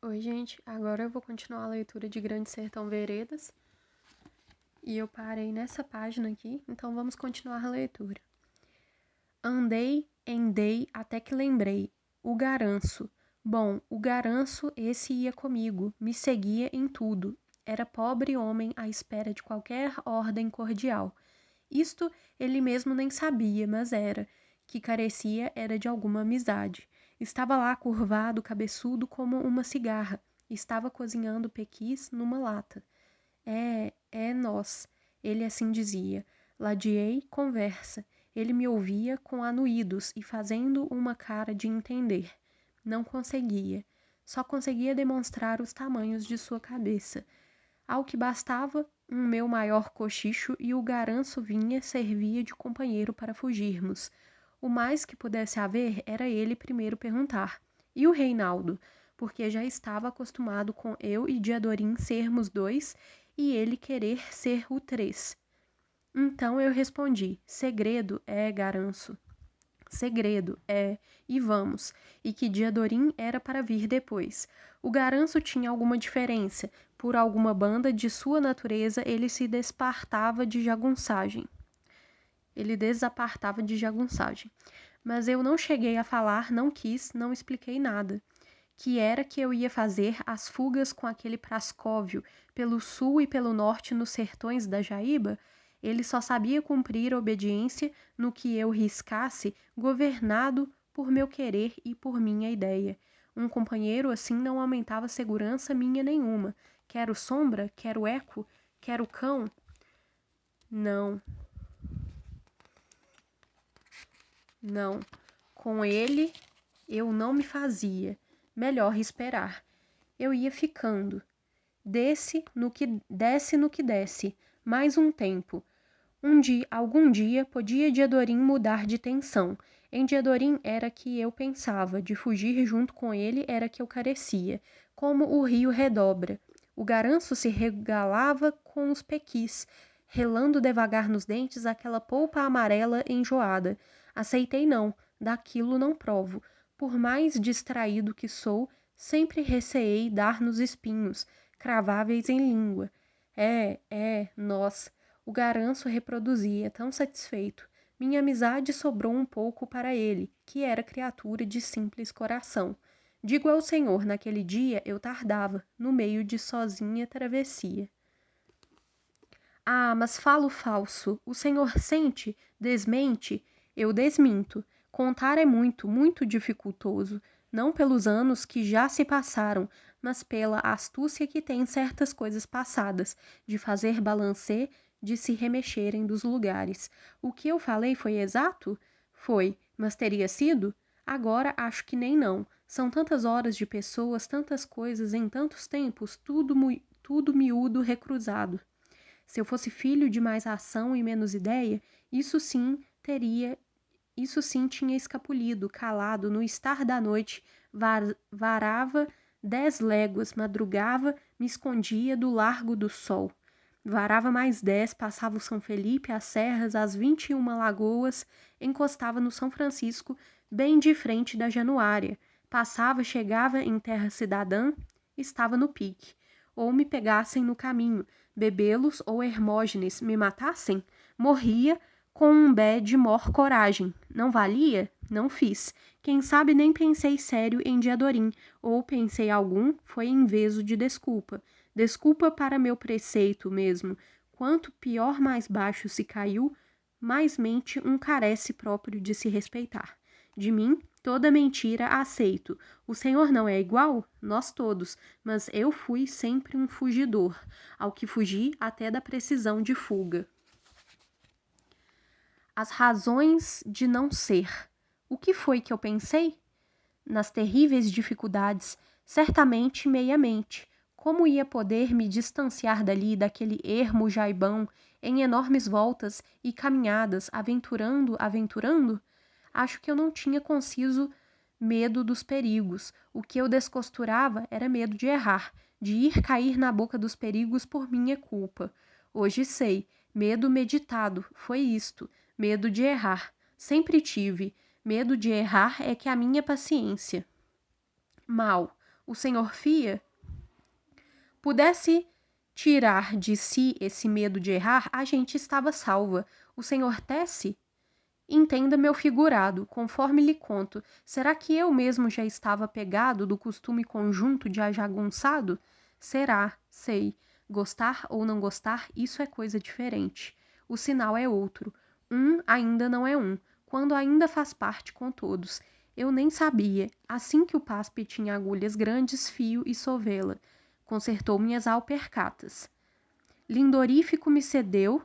Oi, gente. Agora eu vou continuar a leitura de Grande Sertão Veredas. E eu parei nessa página aqui, então vamos continuar a leitura. Andei, endei, até que lembrei. O garanço. Bom, o garanço, esse ia comigo, me seguia em tudo. Era pobre homem à espera de qualquer ordem cordial. Isto ele mesmo nem sabia, mas era, que carecia era de alguma amizade. Estava lá curvado, cabeçudo como uma cigarra. Estava cozinhando pequis numa lata. É nós, ele assim dizia. Ladeei conversa. Ele me ouvia com anuídos e fazendo uma cara de entender. Não conseguia. Só conseguia demonstrar os tamanhos de sua cabeça. Ao que bastava um meu maior cochicho e o garanço vinha servia de companheiro para fugirmos. O mais que pudesse haver era ele primeiro perguntar. E o Reinaldo? Porque já estava acostumado com eu e Diadorim sermos dois e ele querer ser o três. Então eu respondi, segredo é, garanço. Segredo, e vamos, e que Diadorim era para vir depois. O garanço tinha alguma diferença, por alguma banda de sua natureza ele se despartava de jagunçagem. Ele desapartava de jagunçagem. Mas eu não cheguei a falar, não quis, não expliquei nada. Que era que eu ia fazer as fugas com aquele Prascóvio, pelo sul e pelo norte nos sertões da Jaíba? Ele só sabia cumprir obediência no que eu riscasse, governado por meu querer e por minha ideia. Um companheiro assim não aumentava segurança minha nenhuma. Quero sombra, quero eco, quero cão. Não, não. Com ele eu não me fazia. Melhor esperar. Eu ia ficando. Desse no que desse, mais um tempo. Algum dia, podia Diadorim mudar de tensão. Em Diadorim era que eu pensava, de fugir junto com ele era que eu carecia. Como o rio redobra. O garanço se regalava com os pequis, relando devagar nos dentes aquela polpa amarela enjoada. Aceitei não, daquilo não provo. Por mais distraído que sou, sempre receei dar nos espinhos, craváveis em língua. Nós. O garanço reproduzia, tão satisfeito. Minha amizade sobrou um pouco para ele, que era criatura de simples coração. Digo ao senhor, naquele dia eu tardava, no meio de sozinha travessia. Ah, mas falo falso. O senhor sente? Desmente? Eu desminto. Contar é muito, muito dificultoso. Não pelos anos que já se passaram, mas pela astúcia que tem certas coisas passadas, de fazer balancê, de se remexerem dos lugares. O que eu falei foi exato? Foi, mas teria sido? Agora acho que nem não. São tantas horas de pessoas, tantas coisas em tantos tempos, tudo miúdo recruzado. Se eu fosse filho de mais ação e menos ideia, isso sim tinha escapulido, calado, no estar da noite, varava 10 léguas, madrugava, me escondia do largo do sol. Varava mais 10, passava o São Felipe, as serras, as 21 lagoas, encostava no São Francisco, bem de frente da Januária. Passava, chegava em terra cidadã, estava no pique. Ou me pegassem no caminho, Bebelos ou Hermógenes me matassem, morria com um bé de mor coragem. Não valia? Não fiz. Quem sabe nem pensei sério em Diadorim, ou pensei algum, foi em vezo de desculpa. Desculpa para meu preceito mesmo. Quanto pior mais baixo se caiu, mais mente um carece próprio de se respeitar. De mim, toda mentira aceito. O senhor não é igual? Nós todos. Mas eu fui sempre um fugidor, ao que fugi até da precisão de fuga. As razões de não ser. O que foi que eu pensei? Nas terríveis dificuldades, certamente meiamente. Como ia poder me distanciar dali, daquele ermo jaibão, em enormes voltas e caminhadas, aventurando? Acho que eu não tinha conciso medo dos perigos. O que eu descosturava era medo de errar, de ir cair na boca dos perigos por minha culpa. Hoje sei, medo meditado, foi isto, medo de errar. Sempre tive. Medo de errar é que a minha paciência. Mal. O senhor fia? Pudesse tirar de si esse medo de errar, a gente estava salva. O senhor tece? Entenda meu figurado, conforme lhe conto. Será que eu mesmo já estava pegado do costume conjunto de ajagunçado? Será, sei. Gostar ou não gostar, isso é coisa diferente. O sinal é outro. Um ainda não é um, quando ainda faz parte com todos. Eu nem sabia. Assim que o paspe tinha agulhas grandes, fio e sovela. Consertou minhas alpercatas. Lindorífico me cedeu,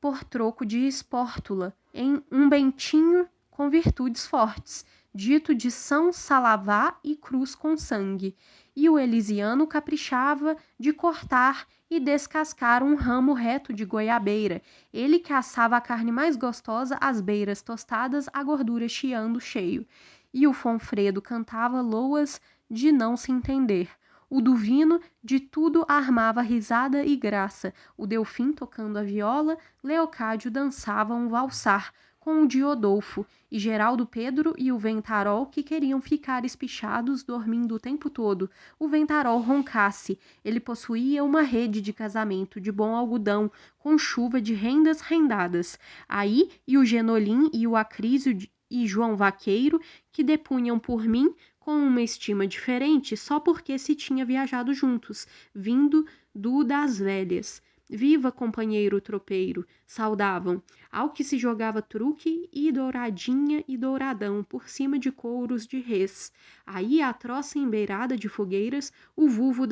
por troco de espórtula, em um bentinho com virtudes fortes, dito de São Salavá e cruz com sangue, e o elisiano caprichava de cortar e descascar um ramo reto de goiabeira, ele que assava a carne mais gostosa, as beiras tostadas, a gordura chiando cheio, e o Fonfredo cantava loas de não se entender. O Duvino de tudo armava risada e graça, o Delfim tocando a viola, Leocádio dançava um valsar com o Diodolfo, e Geraldo Pedro e o Ventarol que queriam ficar espichados dormindo o tempo todo. O Ventarol roncasse, ele possuía uma rede de casamento de bom algodão, com chuva de rendas rendadas. Aí e o Genolim e o Acrísio e João Vaqueiro, que depunham por mim com uma estima diferente só porque se tinha viajado juntos, vindo do das velhas. Viva, companheiro tropeiro, saudavam, ao que se jogava truque e douradinha e douradão por cima de couros de res. Aí a troça embeirada de fogueiras, o vulvo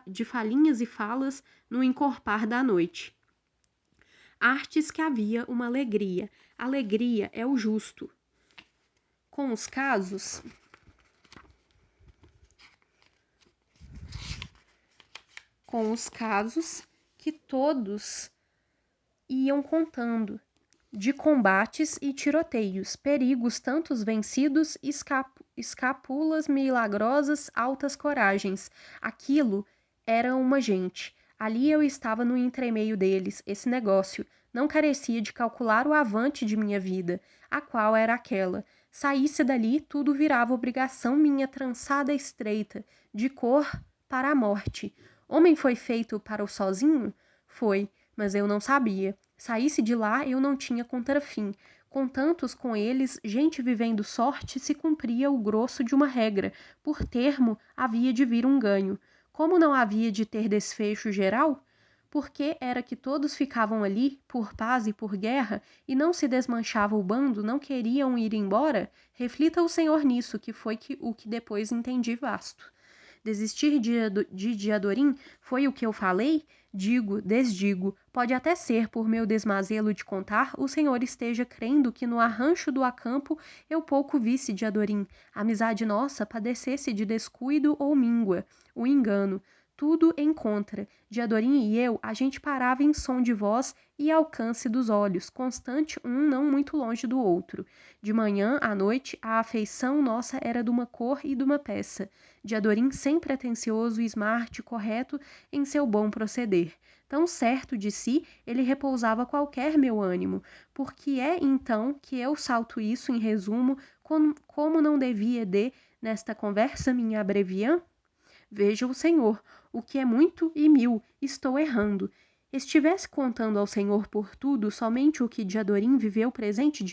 de falinhas e falas no encorpar da noite. Artes que havia uma alegria. Alegria é o justo. Com os casos que todos iam contando, de combates e tiroteios, perigos tantos vencidos, escapulas milagrosas, altas coragens. Aquilo era uma gente. Ali eu estava no entremeio deles, esse negócio. Não carecia de calcular o avante de minha vida, a qual era aquela. Saísse dali, tudo virava obrigação minha trançada estreita, de cor para a morte. Homem foi feito para o sozinho? Foi, mas eu não sabia. Saísse de lá, eu não tinha contrafim. Com tantos com eles, gente vivendo sorte, se cumpria o grosso de uma regra. Por termo, havia de vir um ganho. Como não havia de ter desfecho geral? Porque era que todos ficavam ali, por paz e por guerra, e não se desmanchava o bando, não queriam ir embora? Reflita o senhor nisso, que foi o que depois entendi vasto. Desistir de Diadorim foi o que eu falei? Digo, desdigo. Pode até ser, por meu desmazelo de contar, o senhor esteja crendo que no arrancho do acampo eu pouco visse Diadorim. A amizade nossa padecesse de descuido ou míngua. O engano. Tudo em contra. Diadorim e eu, a gente parava em som de voz e alcance dos olhos, constante um não muito longe do outro. De manhã à noite, a afeição nossa era de uma cor e de uma peça. Diadorim sempre atencioso, smart, correto em seu bom proceder. Tão certo de si, ele repousava qualquer meu ânimo. Porque é então que eu salto isso em resumo, como não devia nesta conversa minha abreviã? Veja o senhor, o que é muito e mil, estou errando. Estivesse contando ao senhor por tudo somente o que Diadorim viveu presente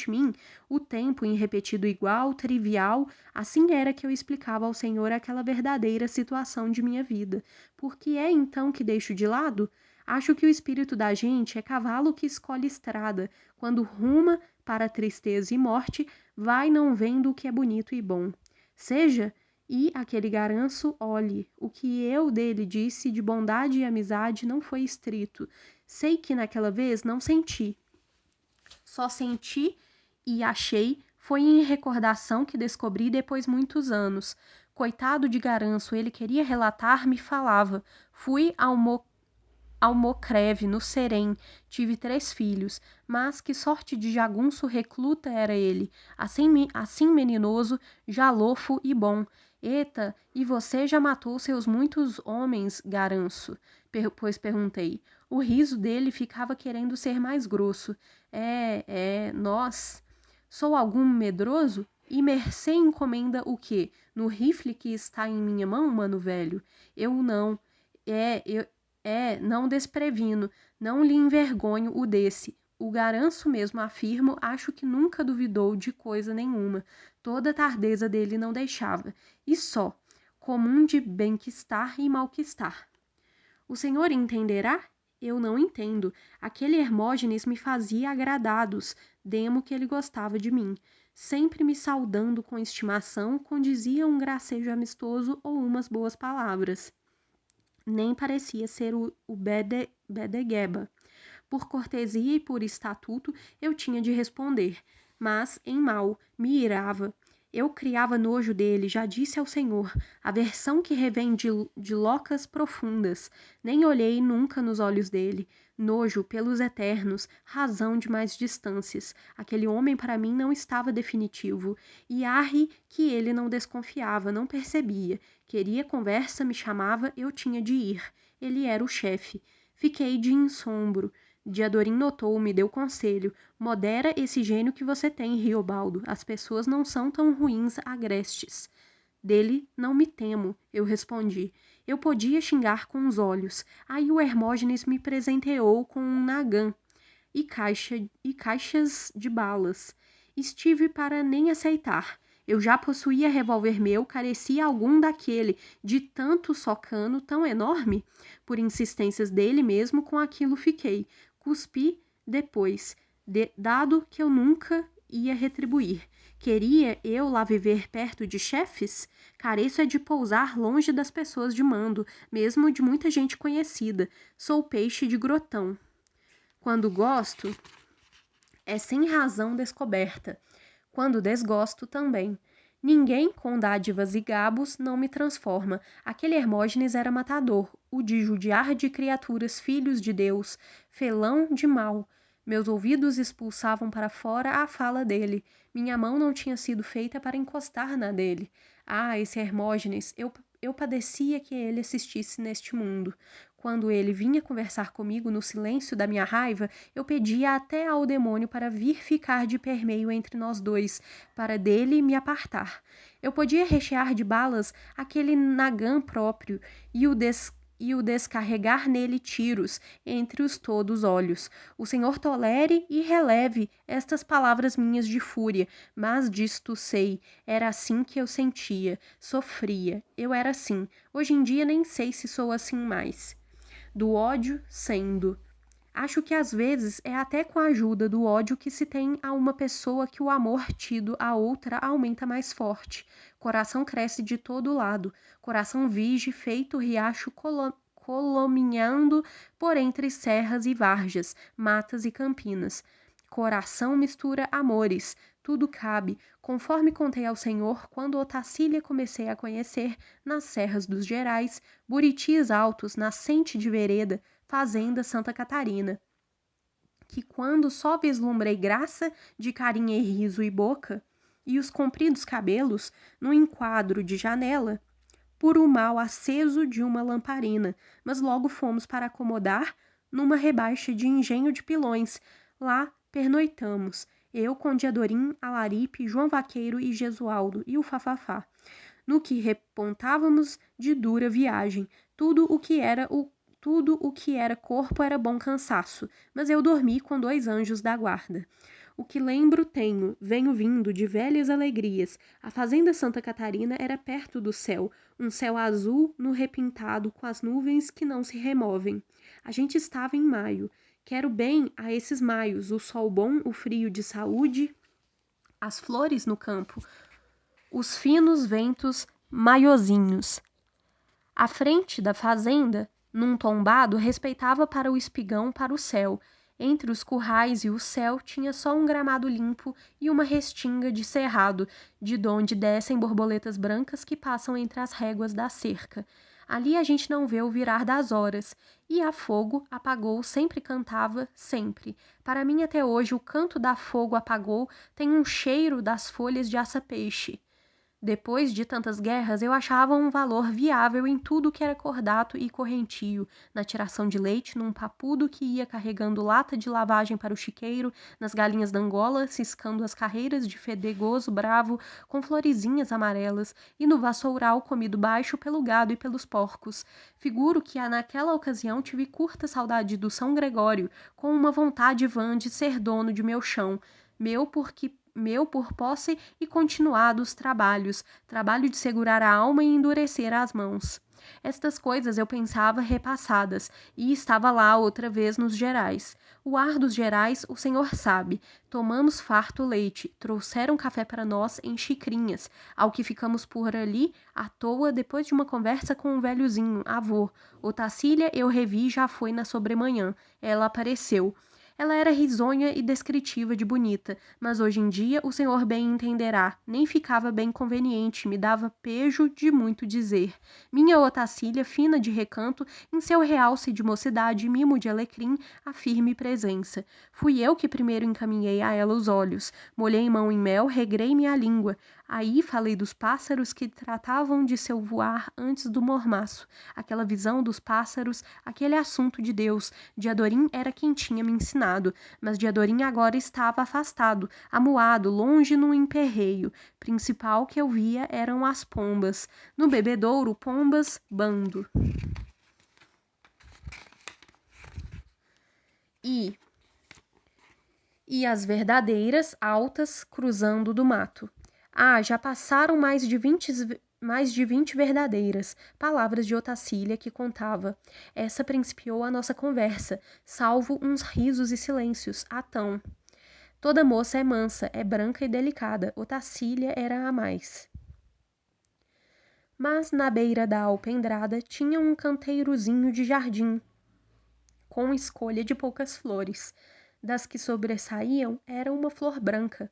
mim, o tempo em repetido igual, trivial, assim era que eu explicava ao senhor aquela verdadeira situação de minha vida. Por que é então que deixo de lado? Acho que o espírito da gente é cavalo que escolhe estrada, quando ruma para tristeza e morte, vai não vendo o que é bonito e bom. Seja e aquele garanço, olhe, o que eu dele disse de bondade e amizade não foi estrito. Sei que naquela vez não senti. Só senti e achei foi em recordação que descobri depois muitos anos. Coitado de Garanço, ele queria relatar, me falava. Fui ao Mocreve, no Serém, tive 3 filhos, mas que sorte de jagunço recluta era ele, assim meninoso, jalofo e bom. Eita, e você já matou seus muitos homens, Garanço? Pois perguntei. O riso dele ficava querendo ser mais grosso. Nós... Sou algum medroso? E mercê encomenda o quê? No rifle que está em minha mão, mano velho? Eu não. Não desprevino, não lhe envergonho o desse. O garanço mesmo, afirmo, acho que nunca duvidou de coisa nenhuma. Toda a tardeza dele não deixava. E só, comum de bem-que-estar e mal-que-estar. O senhor entenderá? Eu não entendo. Aquele Hermógenes me fazia agradados, demo que ele gostava de mim. Sempre me saudando com estimação, condizia um gracejo amistoso ou umas boas palavras. Nem parecia ser o Bedegueba. Por cortesia e por estatuto, eu tinha de responder, mas, em mal, me irava. Eu criava nojo dele, já disse ao senhor, aversão que revém de locas profundas. Nem olhei nunca nos olhos dele. Nojo pelos eternos, razão de mais distâncias. Aquele homem para mim não estava definitivo. E arre que ele não desconfiava, não percebia. Queria conversa, me chamava, eu tinha de ir. Ele era o chefe. Fiquei de ensombro. Diadorim notou, me deu conselho. Modera esse gênio que você tem, Riobaldo. As pessoas não são tão ruins agrestes. Dele não me temo, eu respondi. Eu podia xingar com os olhos. Aí o Hermógenes me presenteou com um nagã e caixas de balas. Estive para nem aceitar. Eu já possuía revólver meu, carecia algum daquele, de tanto socano tão enorme. Por insistências dele mesmo, com aquilo fiquei. Cuspi depois, dado que eu nunca ia retribuir. Queria eu lá viver perto de chefes? Careço é de pousar longe das pessoas de mando, mesmo de muita gente conhecida. Sou peixe de grotão. Quando gosto, é sem razão descoberta. Quando desgosto, também. Ninguém com dádivas e gabos não me transforma. Aquele Hermógenes era matador, o de judiar de criaturas filhos de Deus, felão de mal. Meus ouvidos expulsavam para fora a fala dele. Minha mão não tinha sido feita para encostar na dele. Ah, esse Hermógenes, eu padecia que ele assistisse neste mundo. Quando ele vinha conversar comigo no silêncio da minha raiva, eu pedia até ao demônio para vir ficar de permeio entre nós dois, para dele me apartar. Eu podia rechear de balas aquele nagã próprio e o descarregar nele tiros entre os todos olhos. O senhor tolere e releve estas palavras minhas de fúria, mas disto sei, era assim que eu sentia, sofria, eu era assim. Hoje em dia nem sei se sou assim mais. Do ódio sendo. Acho que às vezes é até com a ajuda do ódio que se tem a uma pessoa que o amor tido a outra aumenta mais forte. Coração cresce de todo lado, coração vige feito riacho colominhando por entre serras e varjas, matas e campinas. Coração mistura amores, tudo cabe, conforme contei ao Senhor quando Otacília comecei a conhecer, nas serras dos Gerais, Buritis Altos, nascente de Vereda, fazenda Santa Catarina. Que quando só vislumbrei graça de carinha e riso e boca, e os compridos cabelos, no enquadro de janela, por o mal aceso de uma lamparina, mas logo fomos para acomodar numa rebaixa de engenho de pilões. Lá pernoitamos, eu com Diadorim, Alaripe, João Vaqueiro e Gesualdo e o Fafafá. No que repontávamos de dura viagem, tudo o que era corpo era bom cansaço, mas eu dormi com 2 anjos da guarda. O que lembro venho vindo de velhas alegrias. A fazenda Santa Catarina era perto do céu, um céu azul no repintado com as nuvens que não se removem. A gente estava em maio. Quero bem a esses maios, o sol bom, o frio de saúde, as flores no campo, os finos ventos maiozinhos. À frente da fazenda, num tombado, respeitava para o espigão para o céu. Entre os currais e o céu tinha só um gramado limpo e uma restinga de cerrado, de donde descem borboletas brancas que passam entre as réguas da cerca. Ali a gente não vê o virar das horas. E a fogo apagou, sempre cantava, sempre. Para mim até hoje o canto da fogo apagou tem um cheiro das folhas de aça-peixe. Depois de tantas guerras, eu achava um valor viável em tudo que era cordato e correntio, na tiração de leite, num papudo que ia carregando lata de lavagem para o chiqueiro, nas galinhas da Angola, ciscando as carreiras de fedegoso bravo com florezinhas amarelas, e no vassoural comido baixo pelo gado e pelos porcos. Figuro que naquela ocasião tive curta saudade do São Gregório, com uma vontade vã de ser dono de meu chão, meu por posse e continuados trabalhos, trabalho de segurar a alma e endurecer as mãos. Estas coisas eu pensava repassadas, e estava lá outra vez nos Gerais. O ar dos Gerais, o senhor sabe. Tomamos farto leite, trouxeram café para nós em xicrinhas, ao que ficamos por ali, à toa, depois de uma conversa com um velhozinho, avô. Otacília eu revi já foi na sobremanhã. Ela apareceu. Ela era risonha e descritiva de bonita, mas hoje em dia o senhor bem entenderá, nem ficava bem conveniente, me dava pejo de muito dizer. Minha Otacília, fina de recanto, em seu realce de mocidade e mimo de alecrim, a firme presença. Fui eu que primeiro encaminhei a ela os olhos, molhei mão em mel, regrei-me a língua. Aí falei dos pássaros que tratavam de seu voar antes do mormaço. Aquela visão dos pássaros, aquele assunto de Deus. Diadorim era quem tinha me ensinado, mas Diadorim agora estava afastado, amuado, longe num emperreio. Principal que eu via eram as pombas. No bebedouro, pombas, bando. E as verdadeiras, altas, cruzando do mato. Ah, já passaram mais de 20 verdadeiras, palavras de Otacília que contava. Essa principiou a nossa conversa, salvo uns risos e silêncios, atão. Toda moça é mansa, é branca e delicada, Otacília era a mais. Mas na beira da alpendrada tinha um canteirozinho de jardim, com escolha de poucas flores. Das que sobressaíam era uma flor branca,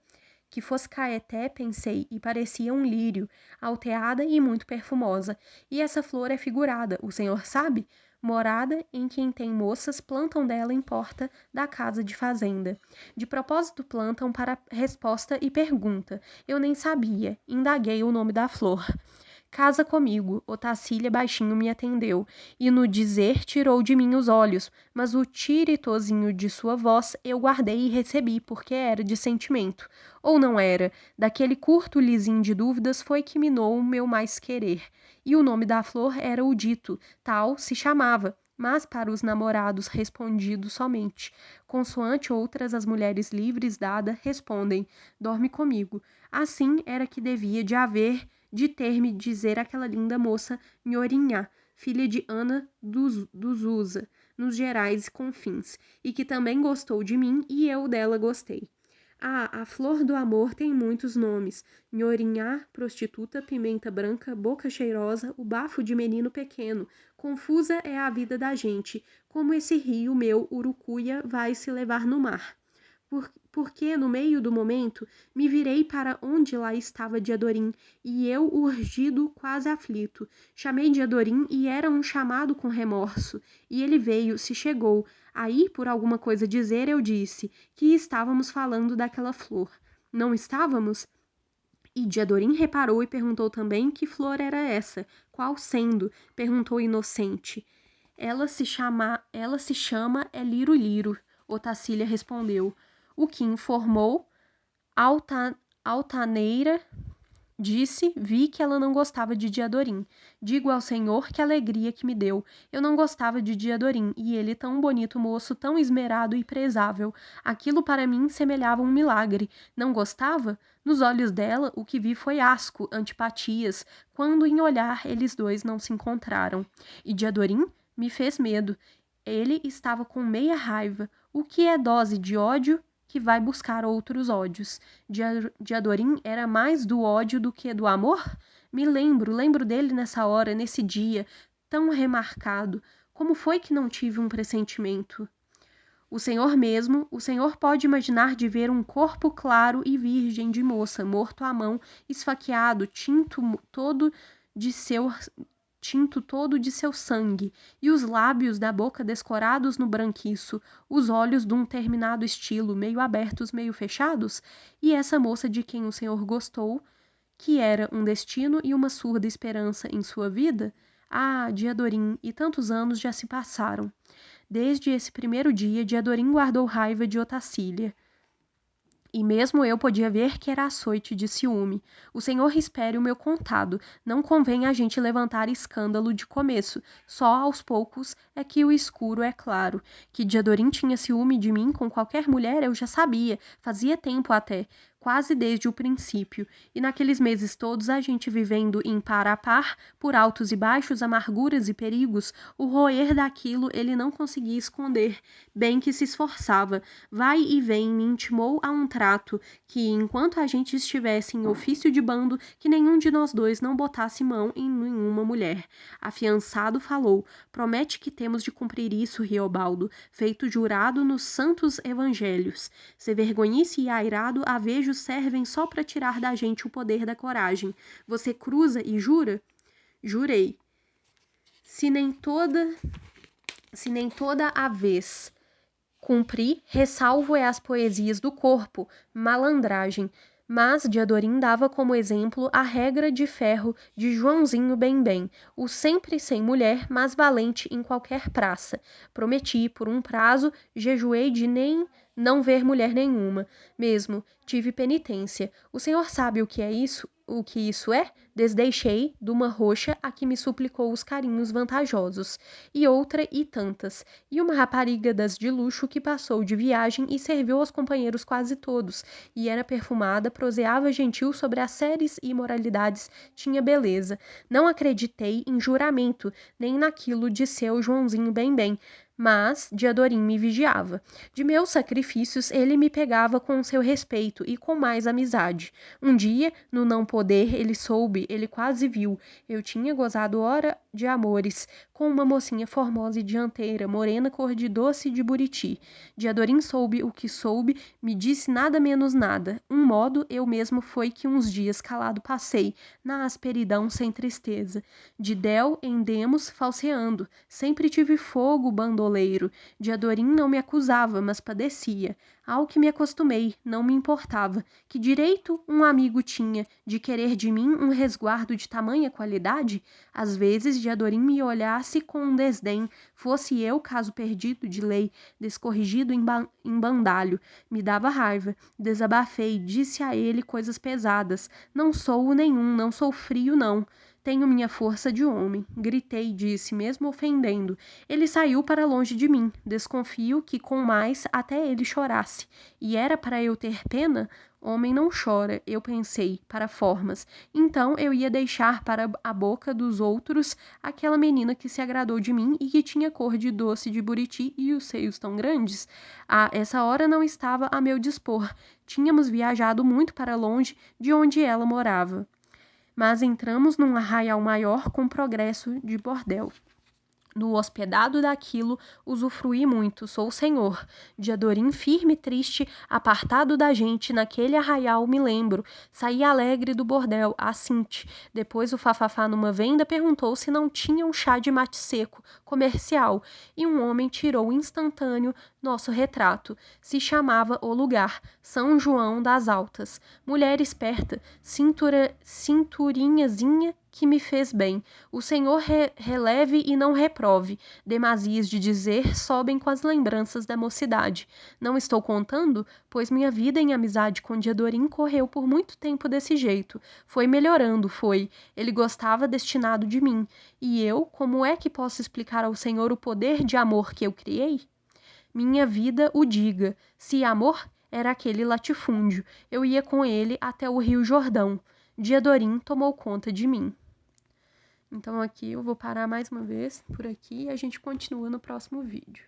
que fosse caeté, pensei, e parecia um lírio, alteada e muito perfumosa. E essa flor é figurada, o senhor sabe? Morada em quem tem moças plantam dela em porta da casa de fazenda. De propósito plantam para resposta e pergunta. Eu nem sabia, indaguei o nome da flor. Casa comigo, Otacília baixinho me atendeu, e no dizer tirou de mim os olhos, mas o tiritozinho de sua voz eu guardei e recebi, porque era de sentimento. Ou não era, daquele curto lisinho de dúvidas foi que minou o meu mais querer. E o nome da flor era o dito, tal se chamava, mas para os namorados respondido somente. Consoante outras as mulheres livres dada respondem, dorme comigo. Assim era que devia de ter-me dizer aquela linda moça Nhorinhá, filha de Ana dos Usa, nos Gerais Confins, e que também gostou de mim e eu dela gostei. Ah, a flor do amor tem muitos nomes. Nhorinhá, prostituta, pimenta branca, boca cheirosa, o bafo de menino pequeno. Confusa é a vida da gente, como esse rio meu, Urucuia, vai se levar no mar. Porque, no meio do momento, me virei para onde lá estava Diadorim, e eu, urgido, quase aflito. Chamei Diadorim e era um chamado com remorso. E ele veio, se chegou. Aí, por alguma coisa dizer, eu disse que estávamos falando daquela flor. Não estávamos? E Diadorim reparou e perguntou também que flor era essa. Qual sendo? Perguntou inocente. Ela se chama é Liro-Liro, Otacília respondeu. O que informou, altaneira, disse, vi que ela não gostava de Diadorim. Digo ao senhor que alegria que me deu. Eu não gostava de Diadorim, e ele tão bonito moço, tão esmerado e prezável. Aquilo para mim semelhava um milagre. Não gostava? Nos olhos dela, o que vi foi asco, antipatias, quando em olhar eles dois não se encontraram. E Diadorim me fez medo. Ele estava com meia raiva. O que é dose de ódio que vai buscar outros ódios? Diadorim era mais do ódio do que do amor? Me lembro dele nessa hora, nesse dia, tão remarcado. Como foi que não tive um pressentimento? O senhor pode imaginar de ver um corpo claro e virgem de moça, morto à mão, esfaqueado, tinto todo de seu sangue, e os lábios da boca descorados no branquiço, os olhos de um terminado estilo, meio abertos, meio fechados? E essa moça de quem o senhor gostou, que era um destino e uma surda esperança em sua vida? Ah, Diadorim, e tantos anos já se passaram. Desde esse primeiro dia, Diadorim guardou raiva de Otacília. E mesmo eu podia ver que era açoite de ciúme. O senhor espere o meu contado. Não convém a gente levantar escândalo de começo. Só aos poucos é que o escuro é claro. Que Diadorim tinha ciúme de mim com qualquer mulher eu já sabia. Fazia tempo até. Quase desde o princípio. E naqueles meses todos a gente vivendo em par a par, por altos e baixos, amarguras e perigos, o roer daquilo ele não conseguia esconder, bem que se esforçava. Vai e vem me intimou a um trato que, enquanto a gente estivesse em ofício de bando, que nenhum de nós dois não botasse mão em nenhuma mulher. Afiançado falou, promete que temos de cumprir isso, Riobaldo, feito jurado nos santos evangelhos. Se vergonhice e airado a vejo servem só para tirar da gente o poder da coragem. Você cruza e jura? Jurei. Se nem toda a vez cumpri, ressalvo as poesias do corpo, malandragem. Mas Diadorim dava como exemplo a regra de ferro de Joãozinho Bem-Bem, o sempre sem mulher, mas valente em qualquer praça. Prometi, por um prazo, jejuei de nem não ver mulher nenhuma. Mesmo tive penitência. O senhor sabe o que é isso? O que isso é? Desdeixei de uma roxa a que me suplicou os carinhos vantajosos, e outra e tantas, e uma rapariga das de luxo que passou de viagem e serviu aos companheiros quase todos, e era perfumada, proseava gentil sobre as séries e imoralidades, tinha beleza. Não acreditei em juramento, nem naquilo de seu Joãozinho Bem-Bem, mas Diadorim me vigiava. De meus sacrifícios ele me pegava com seu respeito e com mais amizade. Um dia, no não poder, ele soube, ele quase viu. Eu tinha gozado ora de amores com uma mocinha formosa e dianteira, morena cor de doce de buriti. Diadorim soube o que soube, me disse nada menos nada. Um modo eu mesmo foi que uns dias calado passei, na asperidão sem tristeza. De Del em Demos falseando, sempre tive fogo bandoleiro. Diadorim não me acusava, mas padecia. Ao que me acostumei, não me importava. Que direito um amigo tinha de querer de mim um resguardo de tamanha qualidade? Às vezes Diadorim me olhasse com um desdém, fosse eu caso perdido de lei, descorrigido em bandalho. Me dava raiva, desabafei, disse a ele coisas pesadas. Não sou nenhum, não sou frio, não. Tenho minha força de homem. Gritei, disse, mesmo ofendendo. Ele saiu para longe de mim. Desconfio que com mais até ele chorasse. E era para eu ter pena? Homem não chora, eu pensei, para formas. Então eu ia deixar para a boca dos outros aquela menina que se agradou de mim e que tinha cor de doce de buriti e os seios tão grandes. Ah, essa hora não estava a meu dispor. Tínhamos viajado muito para longe de onde ela morava. Mas entramos num arraial maior com progresso de bordel. No hospedado daquilo, usufruí muito, sou senhor. Diadorim firme e triste, apartado da gente, naquele arraial me lembro. Saí alegre do bordel, assinte. Depois o Fafafá numa venda perguntou se não tinha um chá de mate seco, comercial, e um homem tirou instantâneo nosso retrato. Se chamava o lugar, São João das Altas. Mulher esperta, cinturinhazinha que me fez bem. O Senhor releve e não reprove. Demasias de dizer sobem com as lembranças da mocidade. Não estou contando, pois minha vida em amizade com Diadorim correu por muito tempo desse jeito. Foi melhorando, foi. Ele gostava destinado de mim. E eu, como é que posso explicar ao Senhor o poder de amor que eu criei? Minha vida o diga. Se amor era aquele latifúndio, eu ia com ele até o Rio Jordão. Diadorim tomou conta de mim. Então aqui eu vou parar mais uma vez por aqui e a gente continua no próximo vídeo.